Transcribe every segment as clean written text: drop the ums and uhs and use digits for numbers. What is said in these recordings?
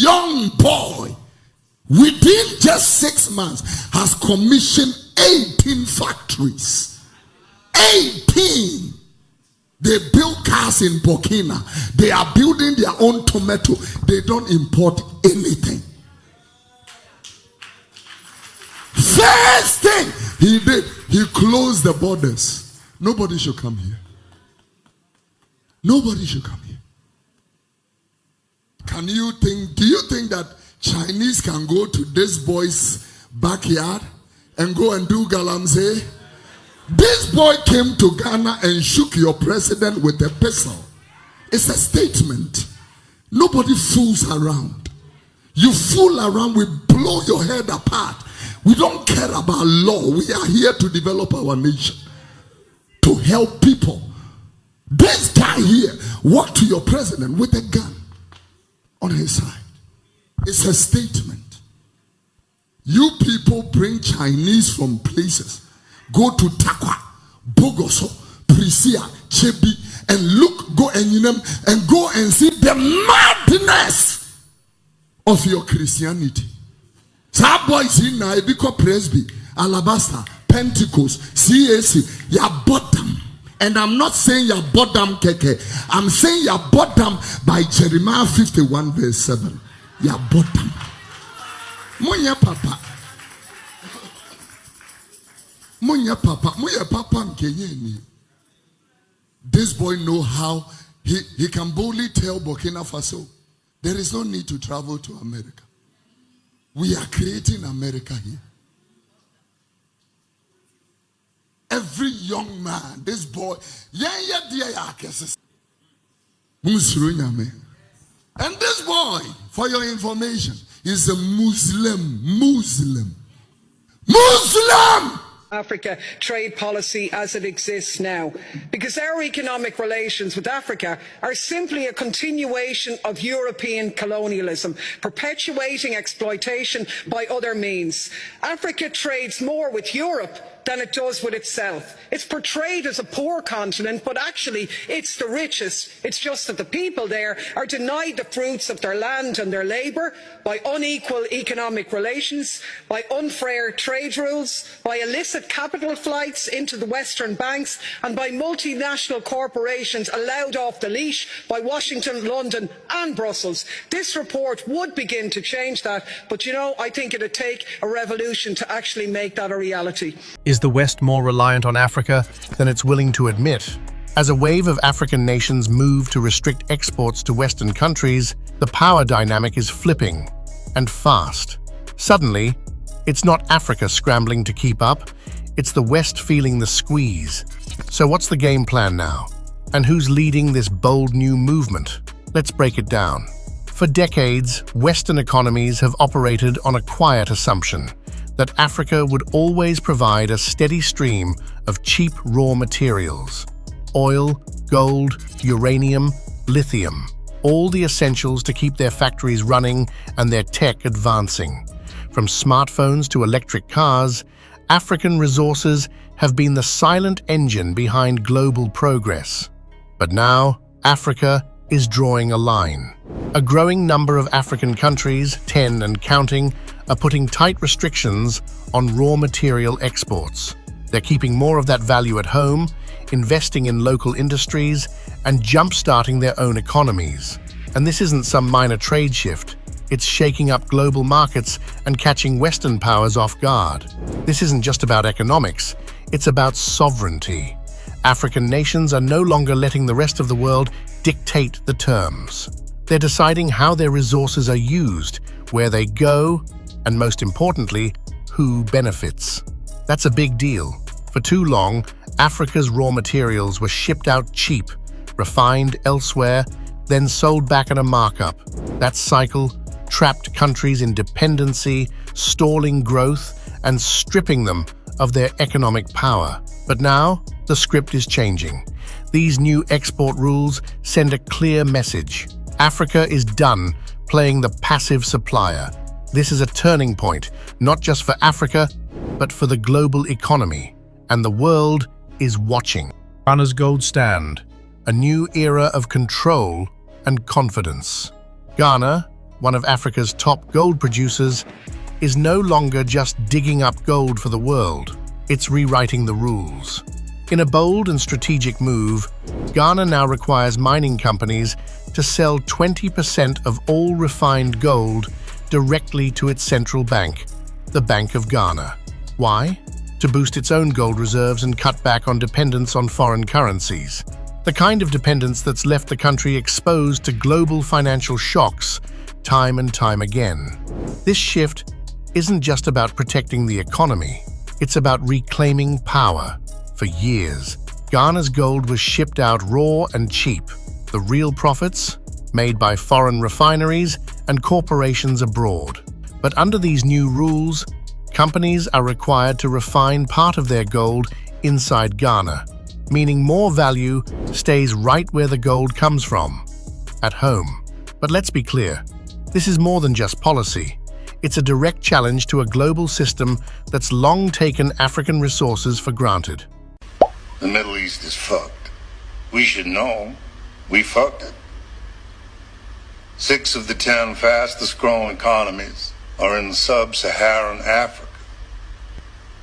young boy, within just 6 months, has commissioned 18 factories. 18! They build cars in Burkina. They are building their own tomato. They don't import anything. First thing he did, he closed the borders. Nobody should come here. Nobody should come here. Do you think that Chinese can go to this boy's backyard and go and do galamsey? This boy came to Ghana and shook your president with a pistol. It's a statement. Nobody fools around. You fool around, we blow your head apart. We don't care about law. We are here to develop our nation, to help people. This guy here walked to your president with a gun on his side. It's a statement. You people bring Chinese from places. Go to Takwa, Bogoso, Prisia, Chebi, and go and see the madness of your Christianity. Some boys in Naibiko Presby, Alabaster, Pentecost, CAC, your bottom. And I'm not saying your bottom keke. I'm saying your bottom by Jeremiah 51 verse 7. Your bottom. Munya papa. Munya papa. Munya papa mkenyeni. This boy know how he can boldly tell Burkina Faso, there is no need to travel to America. We are creating America here. Every young man, this boy, and this boy, for your information, is a Muslim. Africa trade policy as it exists now, because our economic relations with Africa are simply a continuation of European colonialism, perpetuating exploitation by other means. Africa trades more with Europe than it does with itself. It's portrayed as a poor continent, but actually it's the richest. It's just that the people there are denied the fruits of their land and their labour by unequal economic relations, by unfair trade rules, by illicit capital flights into the Western banks, and by multinational corporations allowed off the leash by Washington, London and Brussels. This report would begin to change that, but I think it'd take a revolution to actually make that a reality. Is the West more reliant on Africa than it's willing to admit? As a wave of African nations move to restrict exports to Western countries, the power dynamic is flipping, and fast. Suddenly, it's not Africa scrambling to keep up, it's the West feeling the squeeze. So what's the game plan now? And who's leading this bold new movement? Let's break it down. For decades, Western economies have operated on a quiet assumption that Africa would always provide a steady stream of cheap raw materials. Oil, gold, uranium, lithium, all the essentials to keep their factories running and their tech advancing. From smartphones to electric cars, African resources have been the silent engine behind global progress. But now, Africa is drawing a line. A growing number of African countries, 10 and counting, are putting tight restrictions on raw material exports. They're keeping more of that value at home, investing in local industries, and jump-starting their own economies. And this isn't some minor trade shift. It's shaking up global markets and catching Western powers off guard. This isn't just about economics, it's about sovereignty. African nations are no longer letting the rest of the world dictate the terms. They're deciding how their resources are used, where they go, and most importantly, who benefits. That's a big deal. For too long, Africa's raw materials were shipped out cheap, refined elsewhere, then sold back at a markup. That cycle trapped countries in dependency, stalling growth, and stripping them of their economic power. But now, the script is changing. These new export rules send a clear message. Africa is done playing the passive supplier. This is a turning point, not just for Africa, but for the global economy. And the world is watching. Ghana's gold stand, a new era of control and confidence. Ghana, one of Africa's top gold producers, is no longer just digging up gold for the world. It's rewriting the rules. In a bold and strategic move, Ghana now requires mining companies to sell 20% of all refined gold directly to its central bank, the Bank of Ghana. Why? To boost its own gold reserves and cut back on dependence on foreign currencies. The kind of dependence that's left the country exposed to global financial shocks time and time again. This shift isn't just about protecting the economy, it's about reclaiming power. For years, Ghana's gold was shipped out raw and cheap. The real profits made by foreign refineries and corporations abroad. But under these new rules, companies are required to refine part of their gold inside Ghana, meaning more value stays right where the gold comes from, at home. But let's be clear, this is more than just policy. It's a direct challenge to a global system that's long taken African resources for granted. The Middle East is fucked. We should know. We fucked it. 6 of the 10 fastest growing economies are in sub-Saharan Africa.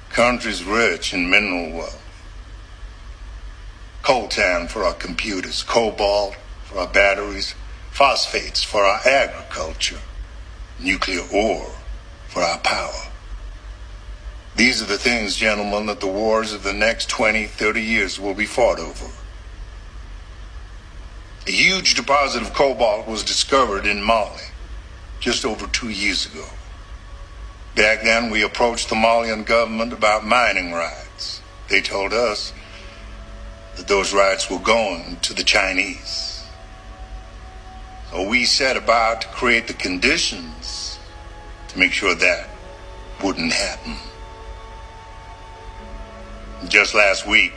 Countries rich in mineral wealth. Coltan for our computers, cobalt for our batteries, phosphates for our agriculture, nuclear ore for our power. These are the things, gentlemen, that the wars of the next 20, 30 years will be fought over. A huge deposit of cobalt was discovered in Mali just over 2 years ago. Back then, we approached the Malian government about mining rights. They told us that those rights were going to the Chinese. So we set about to create the conditions to make sure that wouldn't happen. Just last week,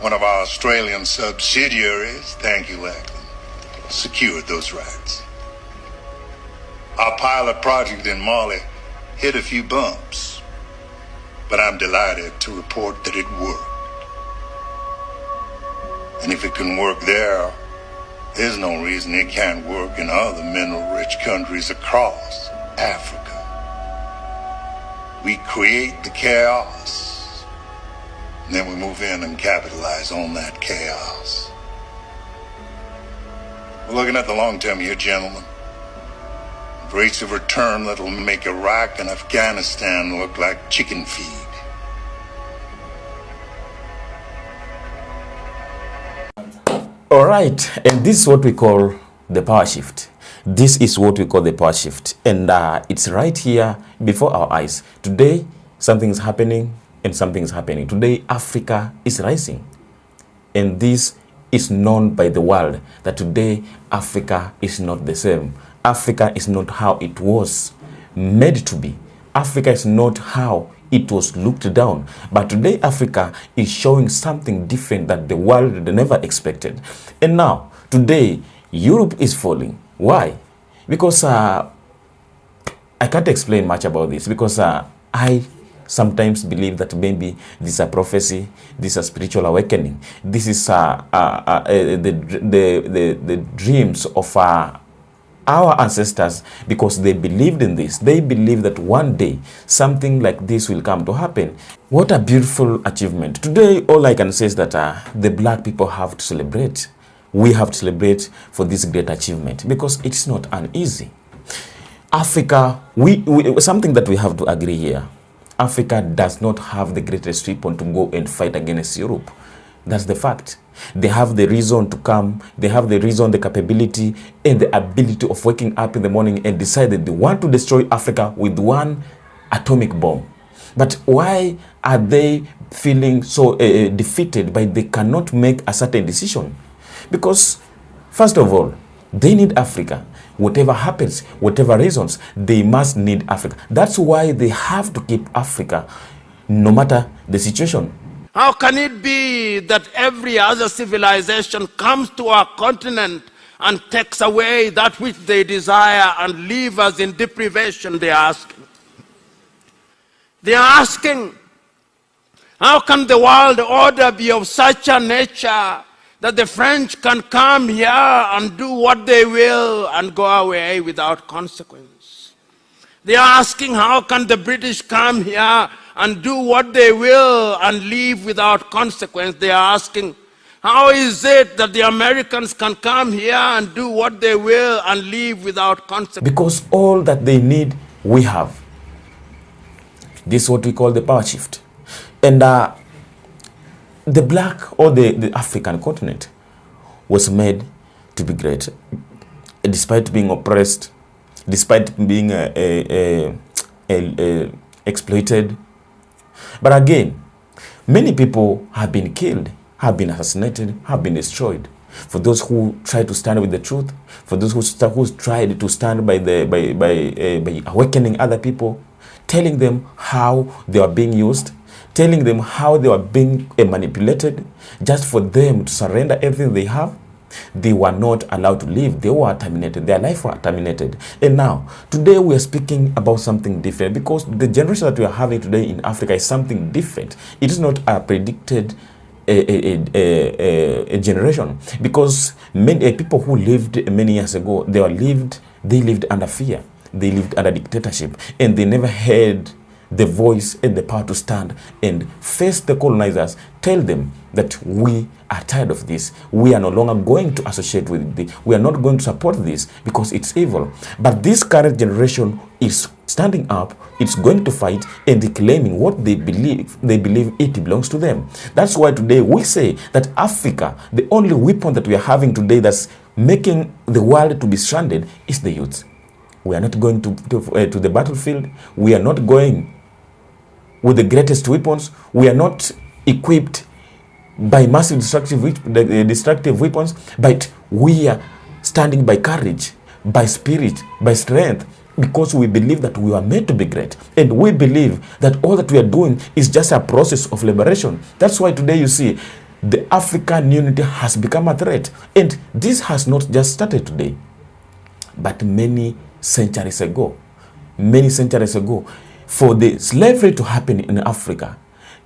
one of our Australian subsidiaries, thank you, Lachlan, secured those rights. Our pilot project in Mali hit a few bumps, but I'm delighted to report that it worked. And if it can work there, there's no reason it can't work in other mineral-rich countries across Africa. We create the chaos, and then we move in and capitalize on that chaos. We're looking at the long term here, gentlemen. Rates of return that'll make Iraq and Afghanistan look like chicken feed. All right, and this is what we call the power shift. This is what we call the power shift, and it's right here before our eyes. Today, something is happening, and something is happening. Today, Africa is rising, and this is known by the world that today Africa is not the same. Africa is not how it was made to be. Africa is not how it was looked down. But today Africa is showing something different that the world never expected. And now, today, Europe is falling. Why? Because I can't explain much about this, because I sometimes believe that maybe this is a prophecy, this is a spiritual awakening. This is the dreams of our ancestors, because they believed in this. They believed that one day something like this will come to happen. What a beautiful achievement. Today, all I can say is that the black people have to celebrate. We have to celebrate for this great achievement, because it's not uneasy. Africa, something that we have to agree here. Africa does not have the greatest weapon to go and fight against Europe. That's the fact. They have the reason to come. They have the reason, the capability, and the ability of waking up in the morning and decide that they want to destroy Africa with one atomic bomb. But why are they feeling so defeated, but they cannot make a certain decision? Because, first of all, they need Africa. Whatever happens, whatever reasons, they must need Africa. That's why they have to keep Africa, no matter the situation. How can it be that every other civilization comes to our continent and takes away that which they desire and leave us in deprivation? They are asking. They are asking, how can the world order be of such a nature that the French can come here and do what they will and go away without consequence. They are asking, how can the British come here and do what they will and leave without consequence? They are asking, how is it that the Americans can come here and do what they will and leave without consequence? Because all that they need, we have. This is what we call the power shift. And the black or the African continent was made to be great, despite being oppressed, despite being exploited. But again, many people have been killed, have been assassinated, have been destroyed. For those who try to stand with the truth, for those who tried to stand by awakening other people, telling them how they are being used, telling them how they are being manipulated, just for them to surrender everything they have. They were not allowed to live. They were terminated. Their life were terminated. And now, today we are speaking about something different, because the generation that we are having today in Africa is something different. It is not a predicted a generation, because many people who lived many years ago, they lived under fear. They lived under dictatorship, and they never had the voice and the power to stand and face the colonizers, tell them that we are tired of this. We are no longer going to associate with this. We are not going to support this because it's evil. But this current generation is standing up, it's going to fight and claiming what they believe it belongs to them. That's why today we say that Africa, the only weapon that we are having today that's making the world to be stranded is the youth. We are not going to the battlefield. We are not going with the greatest weapons. We are not equipped by massive destructive weapons, but we are standing by courage, by spirit, by strength, because we believe that we are made to be great. And we believe that all that we are doing is just a process of liberation. That's why today you see the African unity has become a threat. And this has not just started today, but many centuries ago, for the slavery to happen in Africa,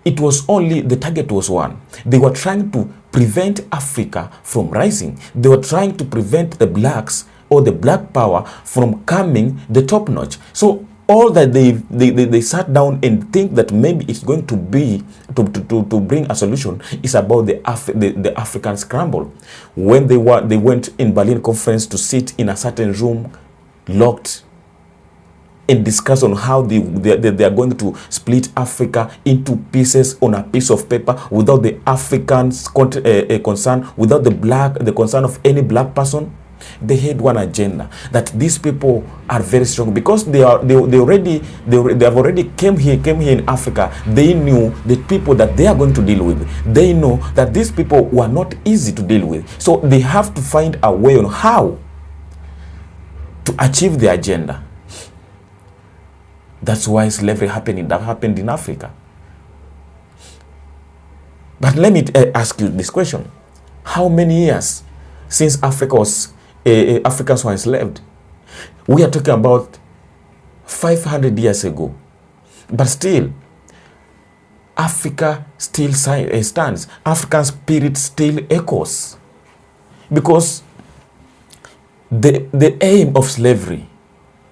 it was only, the target was one. They were trying to prevent Africa from rising. They were trying to prevent the blacks or the black power from coming the top notch. So all that they sat down and think that maybe it's going to be to bring a solution is about the African scramble. When they went in Berlin conference to sit in a certain room, locked, and discuss on how they are going to split Africa into pieces on a piece of paper without the Africans' concern, without the concern of any black person. They had one agenda, that these people are very strong because they have already came here in Africa. They knew the people that they are going to deal with. They know that these people were not easy to deal with. So they have to find a way on how to achieve the agenda. That's why slavery happened in Africa. But let me ask you this question. How many years since Africans were enslaved? We are talking about 500 years ago. But still, Africa still stands. African spirit still echoes. Because the aim of slavery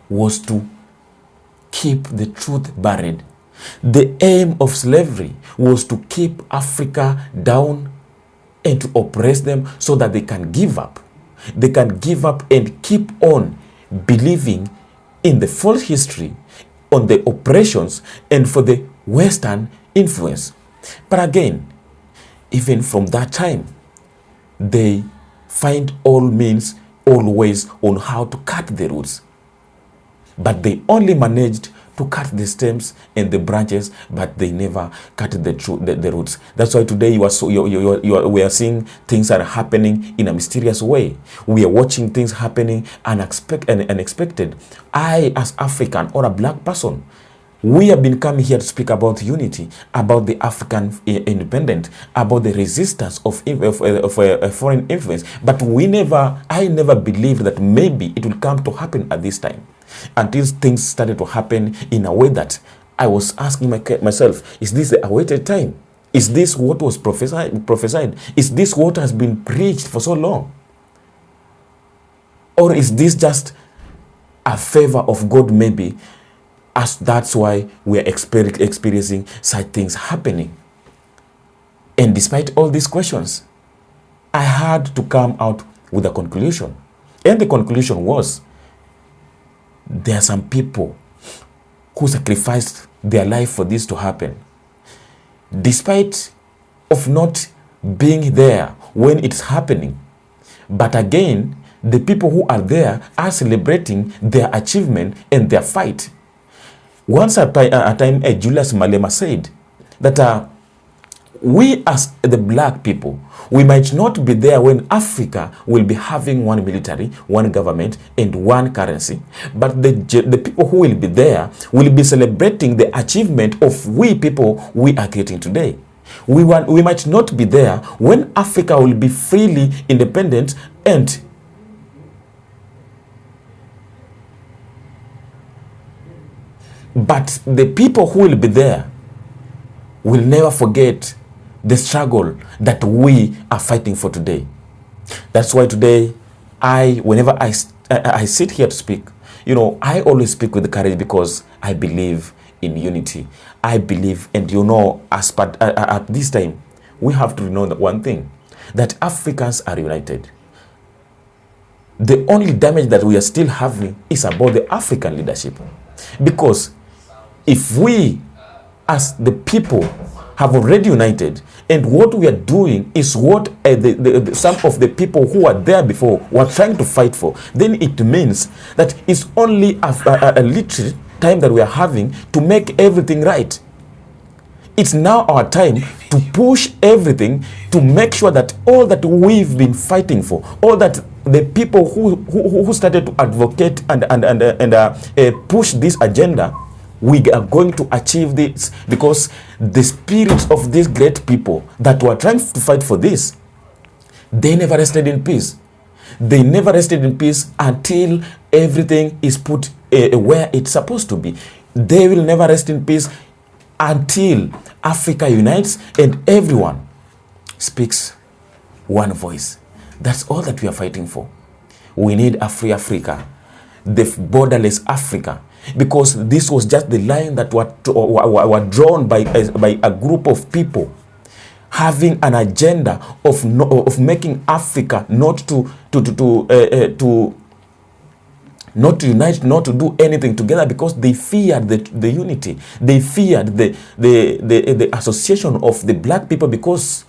was to keep the truth buried. The aim of slavery was to keep Africa down and to oppress them so that they can give up. They can give up and keep on believing in the false history, on the oppressions, and for the Western influence. But again, even from that time, they find all means, all ways on how to cut the roots. But they only managed to cut the stems and the branches, but they never cut the roots. That's why today we are seeing things are happening in a mysterious way. We are watching things happening unexpected. I, as African or a black person, we have been coming here to speak about unity, about the African independence, about the resistance of foreign influence. But I never believed that maybe it will come to happen at this time, until things started to happen in a way that I was asking myself, is this the awaited time? Is this what was prophesied? Is this what has been preached for so long? Or is this just a favor of God maybe, as that's why we are experiencing such things happening? And despite all these questions, I had to come out with a conclusion. And the conclusion was, there are some people who sacrificed their life for this to happen. Despite of not being there when it's happening. But again, the people who are there are celebrating their achievement and their fight. Once a time, Julius Malema said that we as the black people, we might not be there when Africa will be having one military, one government, and one currency. But the people who will be there will be celebrating the achievement of we people we are creating today. We might not be there when Africa will be freely independent, and but the people who will be there will never forget the struggle that we are fighting for today. That's why today, whenever I sit here to speak, I always speak with courage because I believe in unity. I believe, and at this time, we have to know that one thing, that Africans are united. The only damage that we are still having is about the African leadership. Because if we, as the people, have already united, and what we are doing is what some of the people who were there before were trying to fight for, then it means that it's only a little time that we are having to make everything right. It's now our time to push everything to make sure that all that we've been fighting for, all that the people who started to advocate and push this agenda, we are going to achieve this, because the spirits of these great people that were trying to fight for this, they never rested in peace. They never rested in peace until everything is put where it's supposed to be. They will never rest in peace until Africa unites and everyone speaks one voice. That's all that we are fighting for. We need a free Africa, the borderless Africa, because this was just the line that were drawn by a group of people having an agenda of making Africa not to unite, not to do anything together, because they feared the unity. They feared the association of the black people, because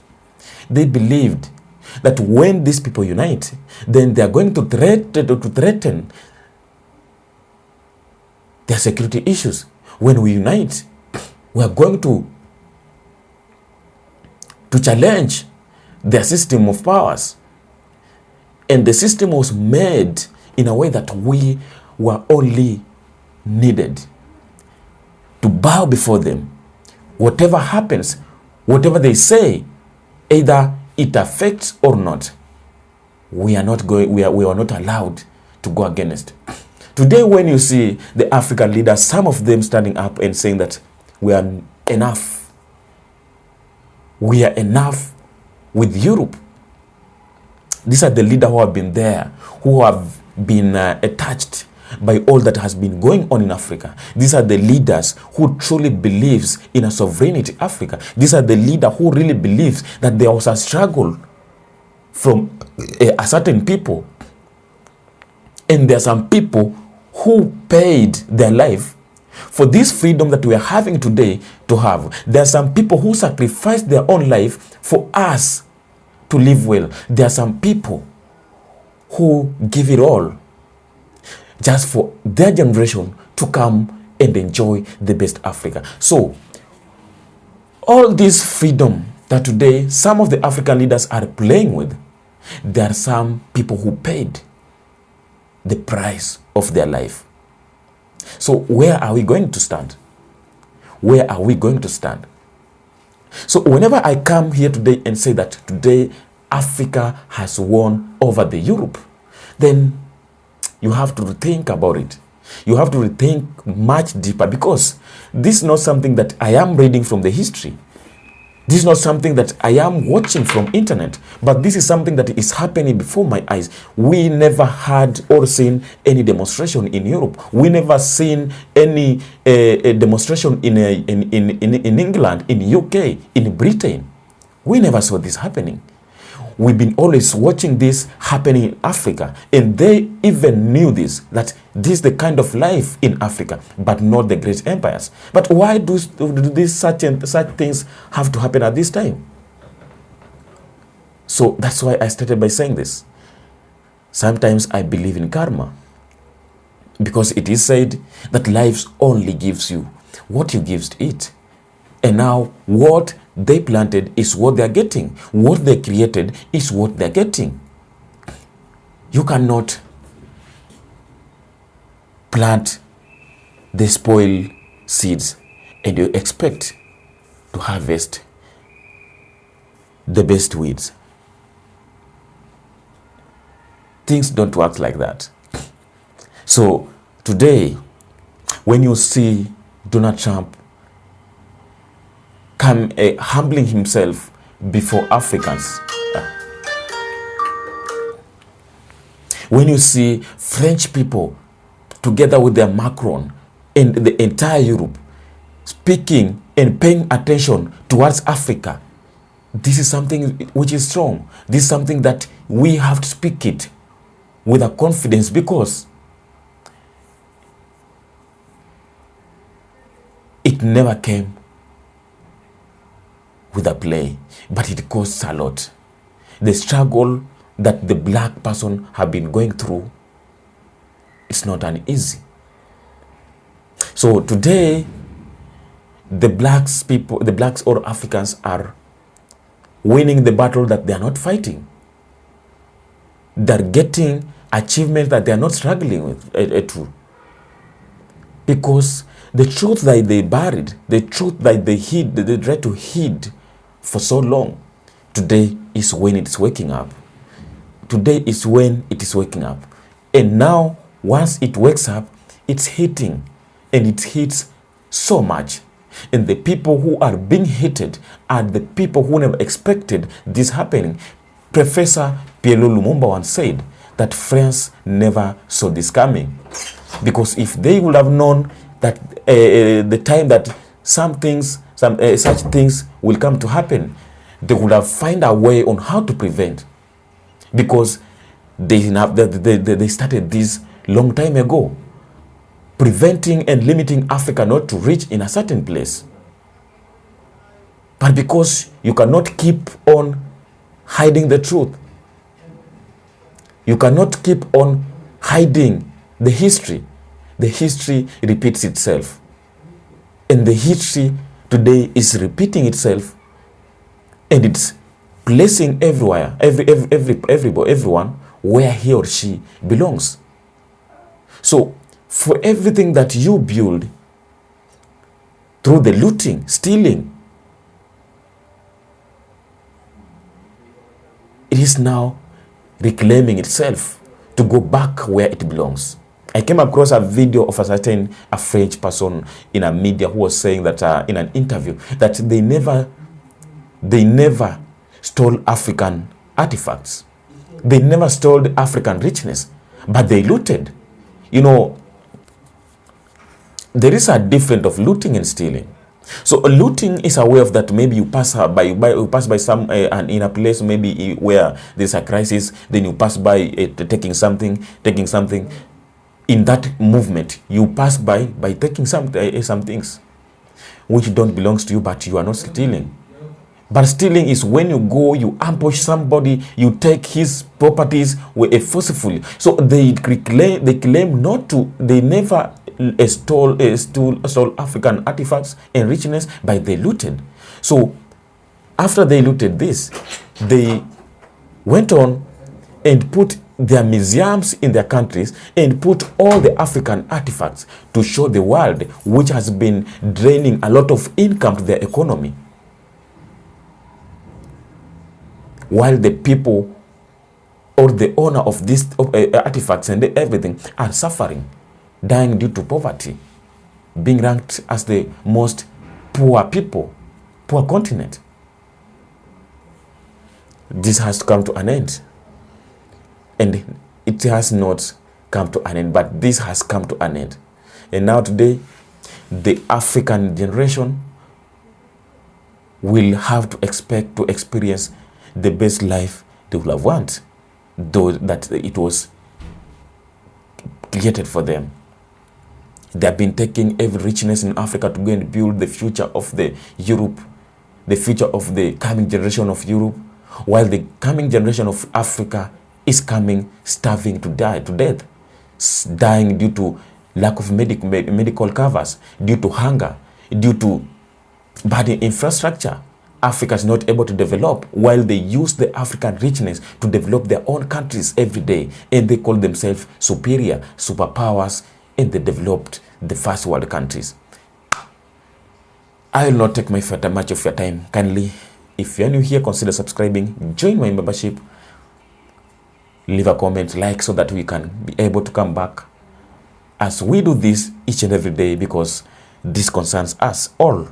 they believed that when these people unite, then they are going to threaten their security issues. When we unite, we are going to challenge their system of powers. And the system was made in a way that we were only needed to bow before them. Whatever happens, whatever they say, either it affects or not, we are not allowed to go against. Today, when you see the African leaders, some of them standing up and saying that we are enough. We are enough with Europe. These are the leaders who have been there, who have been attached by all that has been going on in Africa. These are the leaders who truly believes in a sovereignty Africa. These are the leaders who really believes that there was a struggle from a certain people. And there are some people who paid their life for this freedom that we are having today to have. There are some people who sacrificed their own life for us to live well. There are some people who give it all just for their generation to come and enjoy the best Africa. So, all this freedom that today some of the African leaders are playing with, there are some people who paid the price of their life. So where are we going to stand? Where are we going to stand? So whenever I come here today and say that today Africa has won over the Europe, then you have to rethink about it. You have to rethink much deeper, because this is not something that I am reading from the history. This is not something that I am watching from internet, but this is something that is happening before my eyes. We never had or seen any demonstration in Europe. We never seen any demonstration in England, in UK, in Britain. We never saw this happening. We've been always watching this happening in Africa, and they even knew this, that this is the kind of life in Africa, but not the great empires. But why do these such things have to happen at this time? So that's why I started by saying this. Sometimes I believe in karma, because it is said that life only gives you what you give to it. And now what they planted is what they're getting. What they created is what they're getting. You cannot plant the spoiled seeds and you expect to harvest the best weeds. Things don't work like that. So today, when you see Donald Trump humbling himself before Africans, when you see French people together with their Macron and the entire Europe speaking and paying attention towards Africa, this is something which is strong. This is something that we have to speak it with a confidence, because it never came with a play, but it costs a lot. The struggle that the black person have been going through, it's not an easy. So today, the blacks or Africans are winning the battle that they are not fighting. They're getting achievements that they are not struggling with through. Because the truth that they buried, the truth that they hid, that they tried to hide for so long, today is when it's waking up. Today is when it is waking up. And now, once it wakes up, it's hitting. And it hits so much. And the people who are being hated are the people who never expected this happening. Professor Pierre Lumumba once said that France never saw this coming. Because if they would have known that the time that such things will come to happen, they would have found a way on how to prevent. Because they started this long time ago, preventing and limiting Africa not to reach in a certain place. But because you cannot keep on hiding the truth, you cannot keep on hiding the history repeats itself. And the history today is repeating itself, and it's placing everyone where he or she belongs. So for everything that you build through the looting, stealing, it is now reclaiming itself to go back where it belongs. I came across a video of a French person in a media who was saying that in an interview that they never stole African artifacts. They never stole African richness, but they looted. You know, there is a difference of looting and stealing. So looting is a way of that maybe you pass by some in a place maybe where there's a crisis, then you pass by taking something. In that movement, you pass by taking some things which don't belong to you, but you are not stealing. But stealing is when you go, you ambush somebody, you take his properties forcefully. So they claim not to. They never stole African artifacts and richness, but they looted. So after they looted this, they went on and put their museums in their countries and put all the African artifacts to show the world, which has been draining a lot of income to their economy. While the people or the owner of these artifacts and everything are suffering, dying due to poverty, being ranked as the most poor continent. this has to come to an end. And it has not come to an end, but this has come to an end. And now today, the African generation will have to expect to experience the best life they will have want, though that it was created for them. They have been taking every richness in Africa to go and build the future of the Europe, the future of the coming generation of Europe, while the coming generation of Africa is coming starving to death, dying due to lack of medical covers, due to hunger, due to bad infrastructure. Africa is not able to develop, while they use the African richness to develop their own countries every day, and they call themselves superior superpowers, and they developed the first world countries. I will not take much of your time. Kindly, if you are new here, consider subscribing, join my membership, leave a comment, like, so that we can be able to come back as we do this each and every day, because this concerns us all.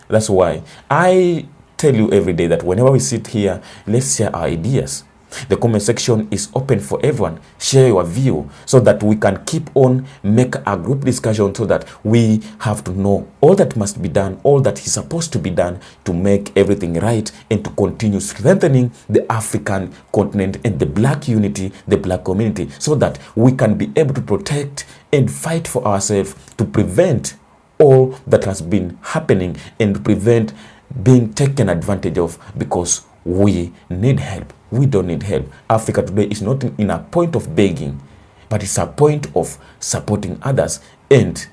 That's why I tell you every day that whenever we sit here, let's share our ideas. The comment section is open for everyone. Share your view so that we can keep on make a group discussion, so that we have to know all that must be done, all that is supposed to be done to make everything right, and to continue strengthening the African continent and the black unity, the black community, so that we can be able to protect and fight for ourselves, to prevent all that has been happening and prevent being taken advantage of, because we need help. We don't need help. Africa today is not in a point of begging, but it's a point of supporting others and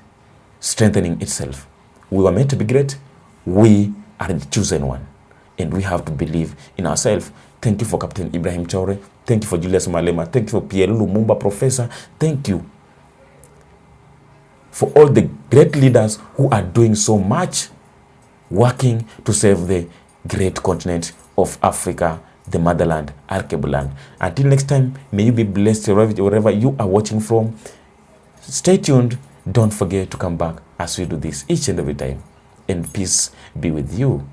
strengthening itself. We were meant to be great. We are the chosen one, and we have to believe in ourselves. Thank you for Captain Ibrahim Traore. Thank you for Julius Malema. Thank you for Pierre Lumumba, Professor. Thank you for all the great leaders who are doing so much, working to save the great continent of Africa, the motherland, Archipelago land. Until next time, may you be blessed wherever you are watching from. Stay tuned. Don't forget to come back as we do this each and every time. And peace be with you.